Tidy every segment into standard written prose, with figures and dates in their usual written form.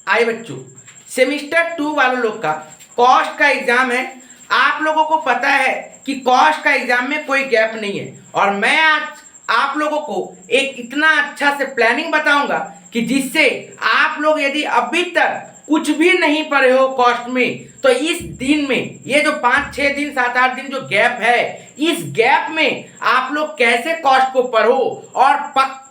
आइए बच्चों, सेमिस्टर 2 वालों लोग का कॉस्ट का एग्जाम है। आप लोगों को पता है कि कॉस्ट का एग्जाम में कोई गैप नहीं है, और मैं आज आप लोगों को एक इतना अच्छा से प्लानिंग बताऊंगा कि जिससे आप लोग यदि अभी तक कुछ भी नहीं पढ़े हो कॉस्ट में, तो इस दिन में ये जो 5-6 दिन 7-8 दिन जो गैप है, इस गैप में आप लोग कैसे कॉस्ट को पढ़ो और पक्का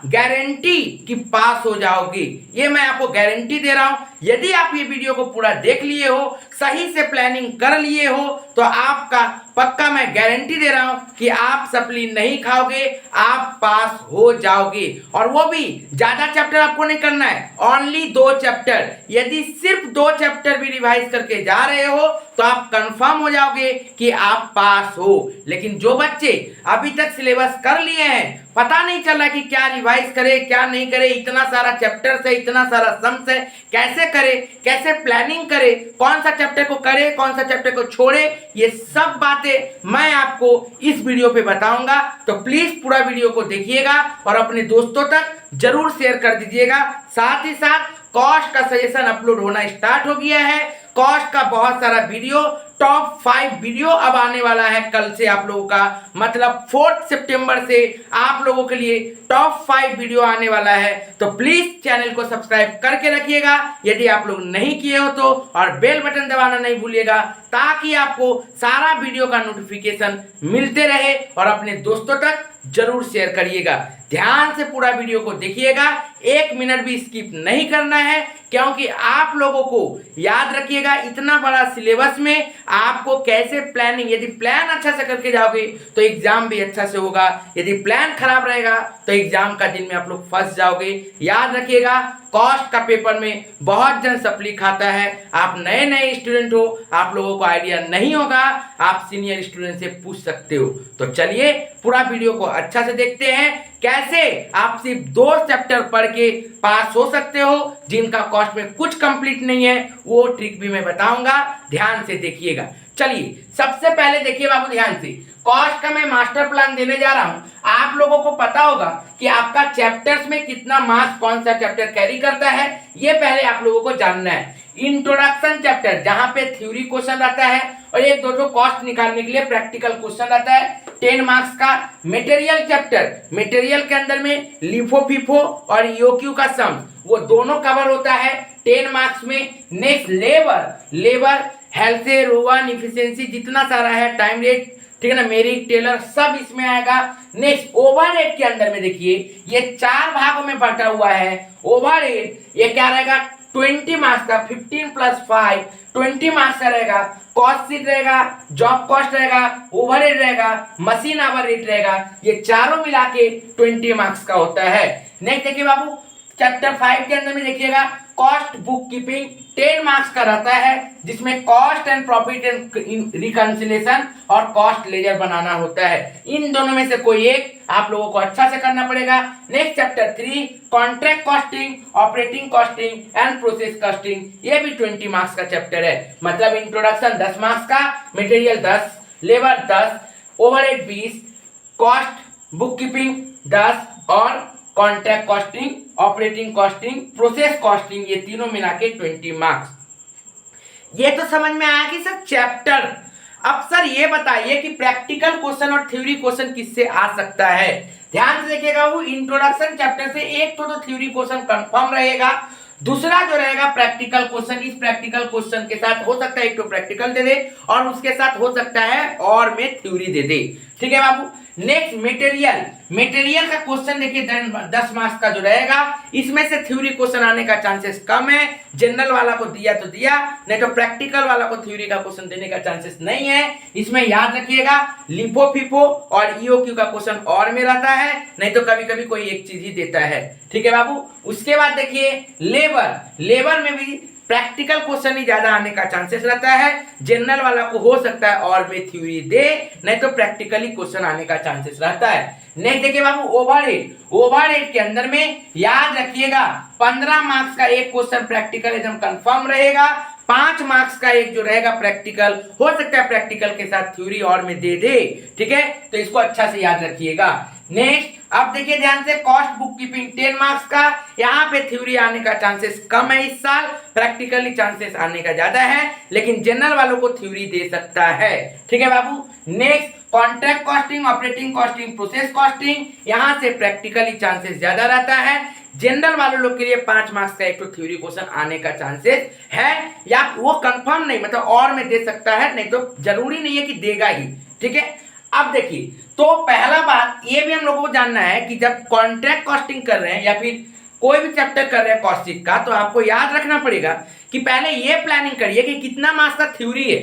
गारंटी कि पास हो जाओगे। ये मैं आपको गारंटी दे रहा हूं। यदि आप ये वीडियो को पूरा देख लिए हो, सही से प्लानिंग कर लिए हो, तो आपका पक्का मैं गारंटी दे रहा हूं कि आप सप्ली नहीं खाओगे, आप पास हो जाओगे। और वो भी ज्यादा चैप्टर आपको नहीं करना है, ओनली 2 चैप्टर। यदि सिर्फ 2 चैप्टर भी रिवाइज करके जा रहे हो तो आप कंफर्म हो जाओगे कि आप पास हो। लेकिन जो बच्चे अभी तक सिलेबस कर लिए हैं, पता नहीं चल रहा कि क्या रिवाइज करे क्या नहीं करे, इतना सारा चैप्टर है, इतना सारा सम्स है, कैसे करे, कैसे प्लानिंग करे, कौन सा चैप्टर को करे, कौन सा चैप्टर को छोड़े, ये सब बातें मैं आपको इस वीडियो पे बताऊंगा। तो प्लीज पूरा वीडियो को देखिएगा और अपने दोस्तों तक जरूर शेयर कर दीजिएगा। साथ ही साथ कॉस्ट का सजेशन अपलोड होना स्टार्ट हो गया है। कॉस्ट का बहुत सारा वीडियो, टॉप 5 वीडियो अब आने वाला है कल से आप लोगों का, मतलब 4 सितंबर से आप लोगों के लिए टॉप 5 वीडियो आने वाला है। तो प्लीज चैनल को सब्सक्राइब करके रखिएगा यदि आप लोग नहीं किए हो तो, और बेल बटन दबाना नहीं भूलिएगा ताकि आपको सारा वीडियो का नोटिफिकेशन मिलते रहे, और अपने दोस्तों तक जरूर शेयर करिएगा। ध्यान से पूरा वीडियो को देखिएगा, 1 मिनट भी स्किप नहीं करना है, क्योंकि आप लोगों को याद रखिएगा इतना बड़ा सिलेबस में आपको कैसे प्लानिंग, यदि प्लान अच्छा से करके जाओगे तो एग्जाम भी अच्छा से होगा, यदि प्लान खराब रहेगा तो एग्जाम का दिन में आप लोग फंस जाओगे। याद रखिएगा, कॉस्ट का पेपर में बहुत जन सप्ली खाता है। आप नए नए स्टूडेंट हो, आप लोगों को आइडिया नहीं होगा, आप सीनियर स्टूडेंट से पूछ सकते हो। तो चलिए पूरा वीडियो को अच्छा से देखते हैं, कैसे आप सिर्फ 2 चैप्टर पढ़ के पास हो सकते हो। जिनका कॉस्ट में कुछ कंप्लीट नहीं है वो ट्रिक भी मैं बताऊंगा, ध्यान से देखिएगा। चलिए सबसे पहले देखिए बाबू, ध्यान से कॉस्ट का मैं मास्टर प्लान देने जा रहा हूं। आप लोगों को पता होगा कि आपका चैप्टर्स में कितना मार्क्स कौन सा चैप्टर कैरी करता है, ये पहले आप लोगों को जानना है। इंट्रोडक्शन चैप्टर जहां पे थ्योरी क्वेश्चन रहता है और 1-2 कॉस्ट निकालने के लिए प्रैक्टिकल क्वेश्चन रहता है 10 मार्क्स का। मटेरियल चैप्टर, मटेरियल के अंदर में लिफो फिफो और ईओक्यू का सम, वो दोनों कवर होता है 10 मार्क्स में। Next labour health, Rowan, efficiency, जितना सारा है, टाइम रेट, ठीक है ना, मेरिट, टेलर, सब इसमें आएगा। नेक्स्ट ओवरहेड के अंदर में देखिए ये 4 भागों में बटा हुआ है। ओवरहेड ये क्या रहेगा, 20 मार्क्स का, 15 + 5 20 मार्क्स का रहेगा। कॉस्ट शीट रहेगा, जॉब कॉस्ट रहेगा, ओवरहेड रहेगा, मशीन आवर रेट रहेगा, ये चारों मिला के 20 मार्क्स का होता है। नेक्स्ट देखिए बाबू, चैप्टर 5 के अंदर में देखिएगा कॉस्ट बुक कीपिंग 10 मार्क्स का रहता है, जिसमें cost and profit and reconciliation और कॉस्ट लेजर बनाना होता है। इन दोनों में से कोई एक आप लोगों को अच्छा से करना पड़ेगा। Next chapter 3 contract costing, operating costing and process costing, ये भी 20 मार्क्स का चैप्टर है। मतलब इंट्रोडक्शन 10 मार्क्स का, material 10, labour 10, overhead 20, cost book keeping 10 और contract costing, operating costing, process costing, ये तीनों मिला के 20 मार्क्स। ये तो समझ में आया कि सर चैप्टर। अब सर ये बताइए कि प्रैक्टिकल क्वेश्चन और थ्योरी क्वेश्चन किससे आ सकता है। ध्यान से देखिएगा, वो इंट्रोडक्शन चैप्टर से एक तो थ्योरी क्वेश्चन कंफर्म रहेगा, दूसरा जो रहेगा प्रैक्टिकल क्वेश्चन। इस प्रैक्टिकल क्वेश्चन के साथ हो सकता है एक तो प्रैक्टिकल दे दे और उसके साथ हो सकता है और में थ्योरी दे दे, ठीक है बाबू। नेक्स्ट मटेरियल का क्वेश्चन देखिए 10 मार्क्स का जो रहेगा, इसमें से थ्योरी क्वेश्चन आने का चांसेस कम है। जनरल वाला को दिया तो दिया, नहीं तो प्रैक्टिकल वाला को थ्योरी का क्वेश्चन देने का चांसेस नहीं है। इसमें याद रखिएगा लिफो फिफो और ईओक्यू का क्वेश्चन और में रहता है, नहीं तो कभी कभी कोई एक चीज ही देता है, ठीक है बाबू। उसके बाद देखिए लेबर में भी प्रैक्टिकल क्वेश्चन ही ज्यादा आने का चांसेस रहता है। जनरल वाला को हो सकता है और में थ्योरी दे, नहीं तो प्रैक्टिकली क्वेश्चन आने का चांसेस रहता है। नेक्स्ट देखिए बाबू ओवरहेड के अंदर में याद रखिएगा 15 मार्क्स का एक क्वेश्चन प्रैक्टिकल एकदम कंफर्म रहेगा, 5 मार्क्स का एक जो रहेगा प्रैक्टिकल, हो सकता है प्रैक्टिकल के साथ थ्योरी और में दे दे, ठीक है। तो इसको अच्छा से याद रखिएगा। नेक्स्ट अब देखिए ध्यान से, कॉस्ट बुक कीपिंग 10 मार्क्स का, यहाँ पे थ्योरी आने का चांसेस कम है इस साल, प्रैक्टिकली चांसेस आने का ज्यादा है, लेकिन जनरल वालों को थ्योरी दे सकता है। ठीक है बाबू। Next contract costing, operating costing, process costing, यहाँ से प्रैक्टिकली चांसेस ज्यादा रहता है। जनरल वालों लोग के लिए 5 मार्क्स का एक तो थ्योरी क्वेश्चन आने का चांसेस है, या वो कंफर्म नहीं, मतलब और में दे सकता है, नहीं तो जरूरी नहीं है कि देगा ही। ठीक है। अब देखिए, तो पहला बात ये भी हम लोगों को जानना है कि जब कॉन्ट्रैक्ट कॉस्टिंग कर रहे हैं या फिर कोई भी चैप्टर कर रहे हैं कॉस्टिंग का, तो आपको याद रखना पड़ेगा कि पहले ये प्लानिंग करिए कि कितना मार्क्स का थ्योरी है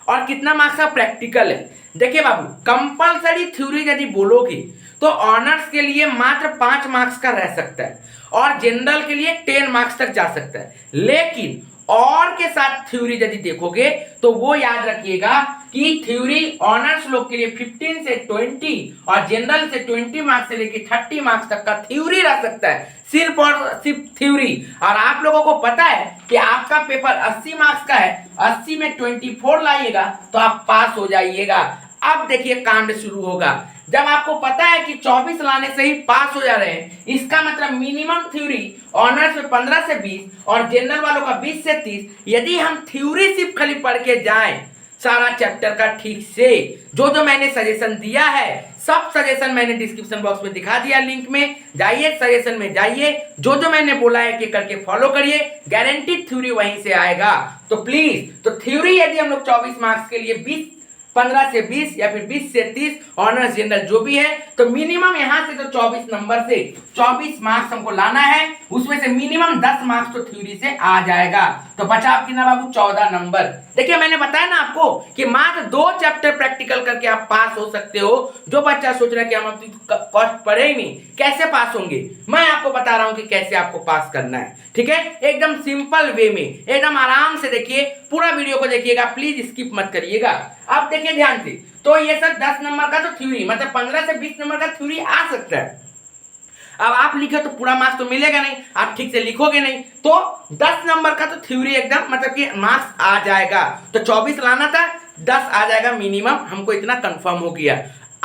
और कितना मार्क्स का प्रैक्टिकल है। देखिए बाबू, कंपलसरी थ्योरी यदि बोलोगे तो ऑनर्स के लिए मात्र 5 मार्क्स का रह सकता है और जनरल के लिए 10 मार्क्स तक जा सकता है, लेकिन और के साथ थ्योरी यदि देखोगे तो वो याद रखिएगा कि थ्योरी ऑनर्स लोग के लिए 15 से 20 और जनरल से 20 मार्क्स से लेकर 30 मार्क्स तक का थ्योरी रह सकता है, सिर्फ और सिर्फ थ्योरी। और आप लोगों को पता है कि आपका पेपर 80 मार्क्स का है, 80 में 24 लाइएगा तो आप पास हो जाइएगा। अब देखिए कांड शुरू होगा। जब आपको पता है कि 24 लाने से ही पास हो जा रहे हैं, इसका मतलब मिनिमम थ्योरी ऑनर्स में 15 से 20 और जनरल वालों का 20 से 30। यदि हम थ्योरी सिर्फ खाली पढ़ के जाएं सारा चैप्टर का ठीक से, जो मैंने सजेशन दिया है, सब सजेशन मैंने डिस्क्रिप्शन बॉक्स में दिखा दिया, लिंक में जाइए, सजेशन में जाइए, जो मैंने बोला है कि करके फॉलो करिए, गारंटीड थ्योरी वहीं से आएगा। तो प्लीज, तो थ्योरी यदि हम लोग 24 मार्क्स के लिए 15 से 20 या फिर 20 से 30 ऑनर्स जनरल जो भी है, तो मिनिमम यहां से तो 24 नंबर से 24 मार्क्स हमको लाना है, उसमें से मिनिमम 10 मार्क्स तो थ्योरी से आ जाएगा। तो बचा आपकी ना बाबू 14 नंबर। देखिए मैंने बताया ना आपको कि मात्र 2 चैप्टर प्रैक्टिकल करके आप पास हो सकते हो। जो बच्चा सोच रहा है कि हम अब कॉस्ट पढ़े ही नहीं, कैसे पास होंगे, मैं आपको बता रहा हूं कि कैसे आपको पास करना है। ठीक है, एकदम सिंपल वे में, एकदम आराम से देखिए, पूरा वीडियो को देखिएगा, प्लीज स्किप मत करिएगा। अब देखिए ध्यान से, तो ये सब 10 नंबर का तो थ्योरी, मतलब 15 से 20 नंबर का थ्योरी आ सकता है। अब आप लिखे तो पूरा मार्क्स तो मिलेगा नहीं, आप ठीक से लिखोगे नहीं, तो 10 नंबर का तो थ्योरी एकदम मतलब कि मार्क्स आ जाएगा। तो 24 लाना था, 10 आ जाएगा मिनिमम, हमको इतना कंफर्म हो गया।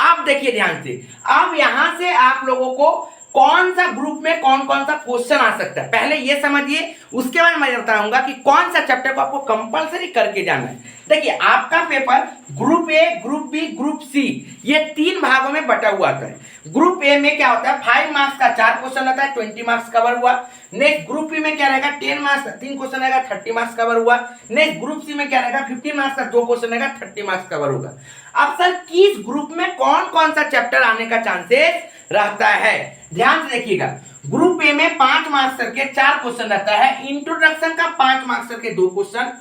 अब देखिए ध्यान से, अब यहां से आप लोगों को कौन सा ग्रुप में कौन कौन सा क्वेश्चन आ सकता है पहले ये समझिए, उसके बाद मैं बताऊंगा कि कौन सा चैप्टर को आपको कंपलसरी करके जाना है। देखिए आपका paper group A, group B, group C, ये 3 भागों में बटा हुआ आता है। ग्रुप ए में क्या होता है, 5 मार्क्स का 4 क्वेश्चन रहता है, 20 मार्क्स कवर हुआ। नेक्स्ट ग्रुप बी में क्या रहेगा, 10 मार्क्स का 3 क्वेश्चन रहेगा, 30 मार्क्स कवर हुआ। नेक्स्ट ग्रुप सी में क्या रहेगा, 15 मार्क्स का 2 क्वेश्चन रहेगा, 30 मार्क्स कवर होगा। अब सर किस ग्रुप में कौन कौन सा चैप्टर आने का चांसेस रहता है, ध्यान से देखिएगा। ग्रुप ए में 5 मार्क्स करके 4 क्वेश्चन रहता है, इंट्रोडक्शन का 5 मार्क्स करके 2 क्वेश्चन।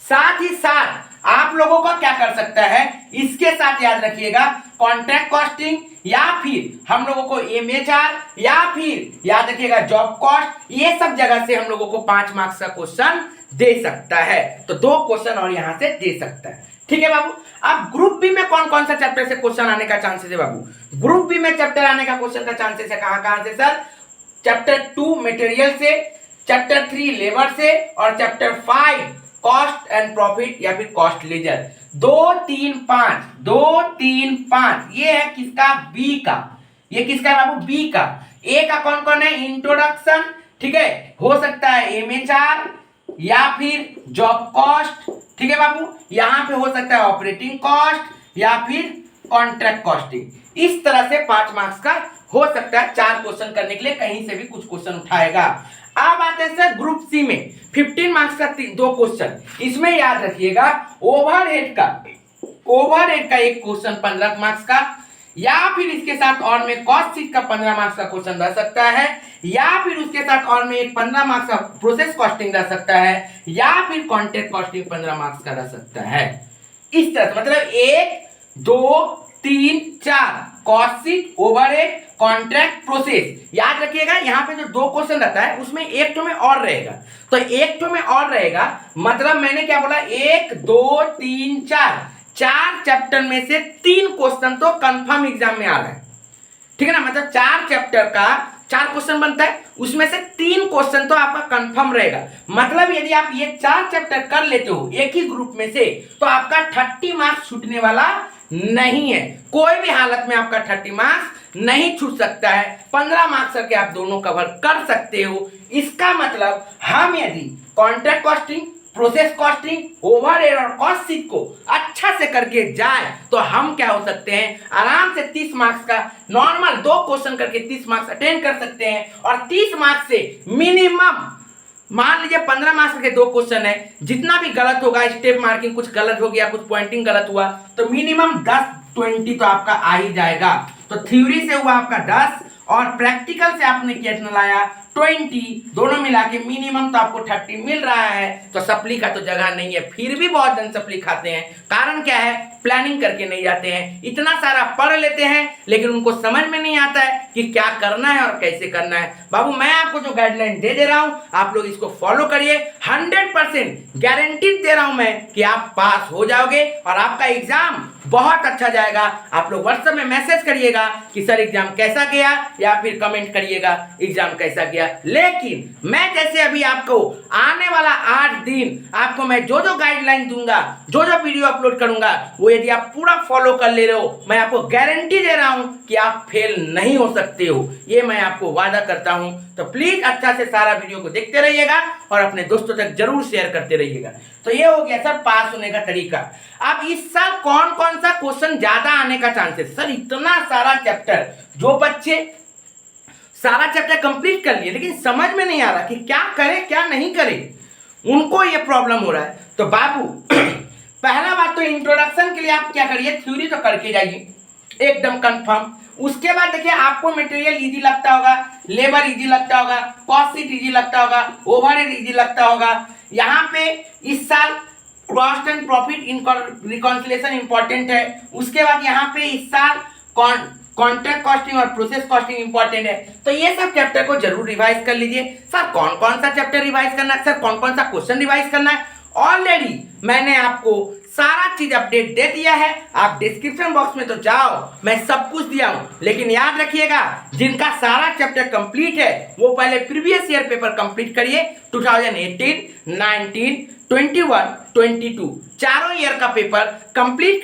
साथ ही साथ आप लोगों का क्या कर सकता है, इसके साथ याद रखिएगा कॉन्ट्रैक्ट कॉस्टिंग, या फिर हम लोगों को एमएचआर, या फिर याद रखिएगा जॉब कॉस्ट, ये सब जगह से हम लोगों को 5 मार्क्स का क्वेश्चन दे सकता है। तो 2 क्वेश्चन और यहां से दे सकता है। ठीक है बाबू। अब ग्रुप बी में कौन कौन सा चैप्टर से क्वेश्चन आने का चांसेस है बाबू, ग्रुप बी में चैप्टर आने का क्वेश्चन का चांसेस है कहां से सर, चैप्टर 2 मटेरियल से, चैप्टर 3 लेबर से, और चैप्टर 5 कॉस्ट एंड प्रॉफिट या फिर कॉस्ट लेजर। 2 3 5 2 3 5 ये है किसका, बी का। ये किसका है बाबू, बी का। ए का कौन कौन है, इंट्रोडक्शन, ठीक है, हो सकता है एमएचआर या फिर जॉब कॉस्ट, ठीक है बाबू, यहां पे हो सकता है ऑपरेटिंग कॉस्ट या फिर कॉन्ट्रैक्ट कॉस्टिंग। इस तरह से 5 मार्क्स का हो सकता है 4 क्वेश्चन करने के लिए कहीं से भी कुछ क्वेश्चन उठाएगा। अब आते हैं सर ग्रुप सी में 15 मार्क्स का 2 क्वेश्चन। इसमें याद रखिएगा ओवरहेड का एक क्वेश्चन 15 मार्क्स का, या फिर इसके साथ और में कॉस्ट शीट का 15 मार्क्स का क्वेश्चन रह सकता है, या फिर उसके साथ और में एक 15 मार्क्स का प्रोसेस कॉस्टिंग रह सकता है, या फिर कॉन्ट्रैक्ट कॉस्टिंग 15 मार्क्स का रह सकता है। इस तरह से मतलब 1 2 3 4 cost sheet, overhead, contract, process. याद रखिएगा यहाँ पे जो 2 क्वेश्चन रहता है उसमें एक तो में और रहेगा, तो एक तो में और रहेगा, मतलब मैंने क्या बोला, 1 2 3 4 चैप्टर में से 3 क्वेश्चन तो कंफर्म एग्जाम में आ रहा है। ठीक है ना, मतलब 4 चैप्टर का 4 क्वेश्चन बनता है, उसमें से 3 क्वेश्चन तो आपका कंफर्म रहेगा। मतलब यदि आप ये 4 चैप्टर कर लेते हो एक ही ग्रुप में से, तो आपका 30 मार्क्स छूटने वाला नहीं है। कोई भी हालत में आपका 30 मार्क्स नहीं छूट सकता है। 15 मार्क्स करके आप दोनों कवर कर सकते हो। इसका मतलब हम यदि contract costing, process costing, overhead और कॉस्ट शीट को अच्छा से करके जाए तो हम क्या हो सकते हैं, आराम से 30 मार्क्स का नॉर्मल 2 क्वेश्चन करके 30 मार्क्स अटेंड कर सकते हैं। और 30 मार्क्स से मिनिमम मान लीजिए 15 मार्क्स के 2 क्वेश्चन है, जितना भी गलत होगा, स्टेप मार्किंग कुछ गलत हो गया, कुछ पॉइंटिंग गलत हुआ, तो मिनिमम 10-20 तो आपका आ ही जाएगा। तो थ्योरी से हुआ आपका 10 और प्रैक्टिकल से आपने कितना लाया 20, दोनों मिला के मिनिमम तो आपको 30 मिल रहा है। तो सप्ली का तो जगह नहीं है। फिर भी बहुत जन सप्ली खाते हैं, कारण क्या है, प्लानिंग करके नहीं जाते हैं। इतना सारा पढ़ लेते हैं लेकिन उनको समझ में नहीं आता है कि क्या करना है और कैसे करना है। बाबू मैं आपको जो गाइडलाइन दे रहा हूं, आप लोग इसको फॉलो करिए। 100% गारंटी दे रहा हूं मैं कि आप पास हो जाओगे और आपका एग्जाम बहुत अच्छा जाएगा। आप लोग व्हाट्सएप में मैसेज करिएगा कि सर एग्जाम कैसा गया, या फिर कमेंट करिएगा एग्जाम कैसा गया। लेकिन मैं जैसे अभी आपको आने वाला 8 दिन आपको मैं जो जो गाइडलाइन दूंगा, जो जो वीडियो अपलोड करूंगा, वो यदि आप पूरा फॉलो कर ले रहे हो, मैं आपको गारंटी दे रहा हूं कि आप फेल नहीं हो सकते हो। ये मैं आपको वादा करता हूं। तो प्लीज अच्छा से सारा वीडियो को देखते रहिएगा और अपने दोस्तों तक जरूर शेयर करते रहिएगा। तो ये हो गया सर पास होने का तरीका। अब इस साल कौन कौन सा क्वेश्चन ज्यादा आने का चांसेस, सर इतना सारा चैप्टर, जो बच्चे सारा चैप्टर कंप्लीट कर लिए लेकिन समझ में नहीं आ रहा कि क्या करे क्या नहीं करे, उनको ये प्रॉब्लम हो रहा है। तो बाबू पहला बात तो इंट्रोडक्शन के लिए आप क्या करिए, थ्योरी तो करके जाइए एकदम कंफर्म। उसके बाद देखिए आपको मटेरियल इजी लगता होगा, लेबर इजी लगता होगा, कॉस्ट शीट इजी लगता होगा, ओवरहेड इजी लगता होगा। यहाँ पे इस साल cost and profit reconciliation important है। उसके बाद यहाँ पे इस साल कॉन्ट्रैक्ट कॉस्टिंग और प्रोसेस कॉस्टिंग इंपॉर्टेंट है। तो ये सब चैप्टर को जरूर रिवाइज कर लीजिए। सर कौन कौन सा चैप्टर रिवाइज करना है, सर कौन कौन सा क्वेश्चन रिवाइज करना है, ऑलरेडी मैंने आपको सारा चीज अपडेट दे दिया है। आप डिस्क्रिप्शन बॉक्स में तो जाओ, मैं सब कुछ दिया हूं। लेकिन याद रखिएगा जिनका सारा चैप्टर कंप्लीट है वो पहले प्रीवियस ईयर पेपर कंप्लीट करिए। 2018, 19, 21, 22 चारों ईयर का पेपर कंप्लीट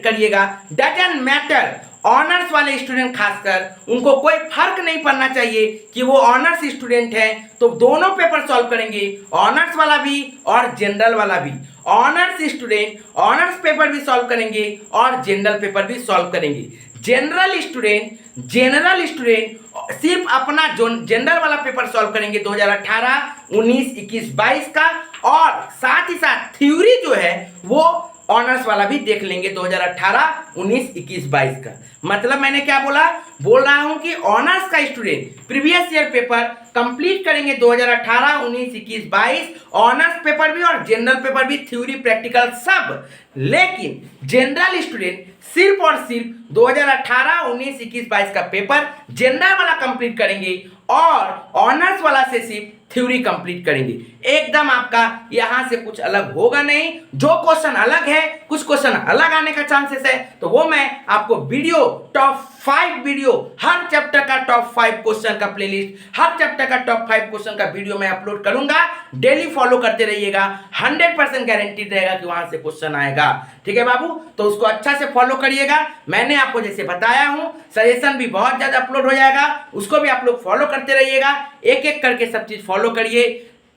करिएगा। डजंट मैटर, ऑनर्स वाले स्टूडेंट खासकर उनको कोई फर्क नहीं पड़ना चाहिए कि वो ऑनर्स स्टूडेंट हैं, तो दोनों पेपर सॉल्व करेंगे, ऑनर्स वाला भी और जनरल वाला भी। ऑनर्स स्टूडेंट ऑनर्स पेपर भी सॉल्व करेंगे और जनरल पेपर भी सॉल्व करेंगे। जनरल स्टूडेंट सिर्फ अपना जनरल वाला पेपर सॉल्व करेंगे 2018, 19, 21, 22 का, और साथ ही साथ थ्योरी जो है वो ऑनर्स वाला भी देख लेंगे 2018, 19, 21, 22 का। मतलब मैंने क्या बोल रहा हूं कि ऑनर्स का student previous year paper complete करेंगे 2018, 19, 21, 22, ऑनर्स पेपर भी और जनरल पेपर भी, थ्योरी प्रैक्टिकल सब। लेकिन जनरल स्टूडेंट सिर्फ और सिर्फ 2018, 19, 21, 22 का पेपर जनरल वाला कंप्लीट करेंगे और ऑनर्स वाला से सिर्फ थ्योरी कंप्लीट करेंगे। एकदम आपका यहां से कुछ अलग होगा नहीं। जो क्वेश्चन अलग है, कुछ क्वेश्चन अलग आने का चांसेस है, तो वो मैं आपको वीडियो टॉप 5 वीडियो, हर चैप्टर का टॉप 5 क्वेश्चन का प्लेलिस्ट, हर चैप्टर का टॉप 5 क्वेश्चन का वीडियो मैं अपलोड करूंगा। डेली फॉलो करते रहिएगा, 100% गारंटी रहेगा कि वहां से क्वेश्चन आएगा। ठीक है बाबू, तो उसको अच्छा से फॉलो करिएगा। मैंने आपको जैसे बताया हूं, सजेशन भी बहुत ज्यादा अपलोड हो जाएगा, उसको भी आप लोग फॉलो करते रहिएगा। एक एक करके सब चीज फॉलो करिए,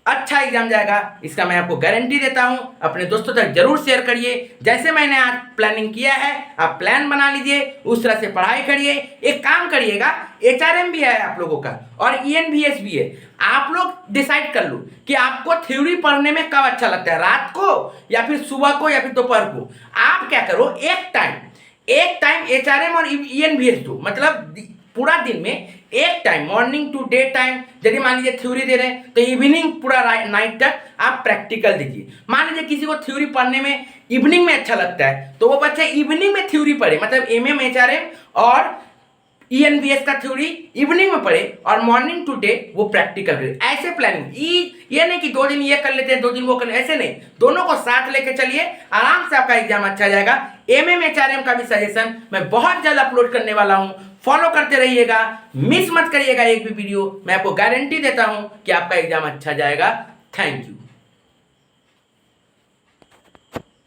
अच्छा एग्जाम जाएगा, इसका मैं आपको गारंटी देता हूं। अपने दोस्तों तक जरूर शेयर करिए। जैसे मैंने आज प्लानिंग किया है, आप प्लान बना लीजिए, उस तरह से पढ़ाई करिए। एक काम करिएगा, HRM भी है आप लोगों का और ENVS भी है। आप लोग डिसाइड कर लो कि आपको थ्योरी पढ़ने में कब अच्छा लगता है, रात को या फिर सुबह को या फिर दोपहर को। आप क्या करो, एक टाइम HRM और ENVS दो, मतलब पूरा दिन में एक time, morning to day time. यदि मान लीजिए थ्योरी दे रहे हैं तो इवनिंग पूरा नाइट तक आप प्रैक्टिकल दीजिए। मान लीजिए किसी को थ्योरी पढ़ने में इवनिंग में अच्छा लगता है तो वो बच्चे इवनिंग में थ्योरी पढ़े, मतलब MM, HRM और ENVS का थ्योरी इवनिंग में पढ़े और मॉर्निंग टू डे वो प्रैक्टिकल करे। ऐसे प्लानिंग, ये नहीं कि 2 दिन ये कर लेते हैं 2 दिन वो कर लेते, ऐसे नहीं, दोनों को साथ लेके चलिए, आराम से आपका एग्जाम अच्छा जाएगा। MM, HRM का भी सजेशन मैं बहुत जल्द अपलोड करने वाला हूँ, फॉलो करते रहिएगा, मिस मत करिएगा एक भी वीडियो। मैं आपको गारंटी देता हूं कि आपका एग्जाम अच्छा जाएगा। Thank you.